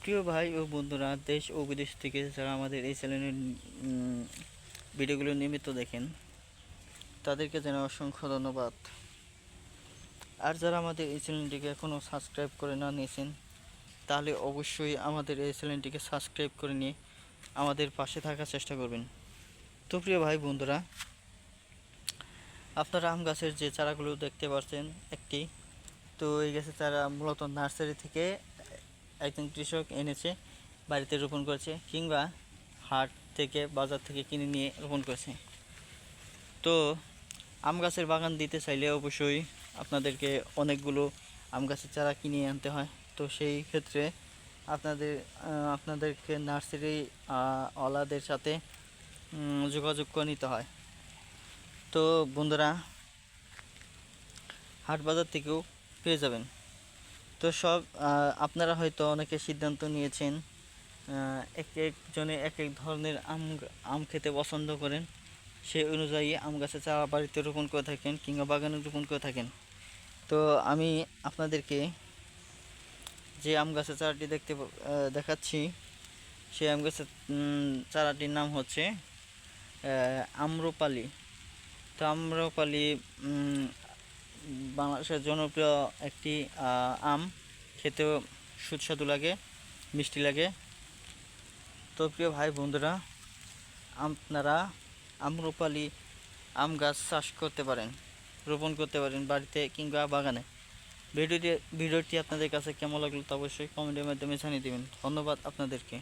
প্রিয় ভাই ও বন্ধুরা, দেশ ও বিদেশ থেকে যারা আমাদের এই চ্যানেলের ভিডিওগুলো নিয়মিত দেখেন, তাদেরকে জানাই অসংখ্য ধন্যবাদ। আর যারা আমাদের এই চ্যানেলটিকে এখনও সাবস্ক্রাইব করে না নিয়েছেন, তাহলে অবশ্যই আমাদের এই চ্যানেলটিকে সাবস্ক্রাইব করে নিয়ে আমাদের পাশে থাকার চেষ্টা করবেন। তো প্রিয় ভাই বন্ধুরা, আপনারা আম গাছের যে চারাগুলো দেখতে পাচ্ছেন একটি, তো এই গাছের চারা মূলত নার্সারি থেকে একজন কৃষক এনেছে, বাড়িতে রোপণ করেছে, কিংবা হাট থেকে বাজার থেকে কিনে নিয়ে রোপণ করেছে। তো আম গাছের বাগান দিতে চাইলে অবশ্যই আপনাদেরকে অনেকগুলো আম গাছের চারা কিনে আনতে হয়। তো সেই ক্ষেত্রে আপনাদেরকে নার্সারি ওয়ালাদের সাথে যোগাযোগ করে নিতে হয়। তো বন্ধুরা, হাট বাজার থেকেও পেয়ে যাবেন। তো আপনারা হয়তো অনেকে সিদ্ধান্ত নিয়েছেন, এক একজনে এক এক ধরনের আম খেতে পছন্দ করেন, সেই অনুযায়ী আম গাছের চারা বাড়িতে রোপণ করে থাকেন কিংবা বাগানে রোপণ করে থাকেন। তো আমি আপনাদেরকে যে আম গাছের চারাটি দেখাচ্ছি, সেই আম গাছের চারাটির নাম হচ্ছে আম্রপালি। তো আম্রপালি বাংলাদেশের জনপ্রিয় একটি আম, খেতেও সুস্বাদু লাগে, মিষ্টি লাগে। তো প্রিয় ভাই বন্ধুরা, আপনারা আম্রপালি আম গাছ চাষ করতে পারেন, রোপণ করতে পারেন বাড়িতে কিংবা বাগানে। ভিডিওটি আপনাদের কাছে কেমন লাগলো তা অবশ্যই কমেন্টের মাধ্যমে জানিয়ে দেবেন। ধন্যবাদ আপনাদেরকে।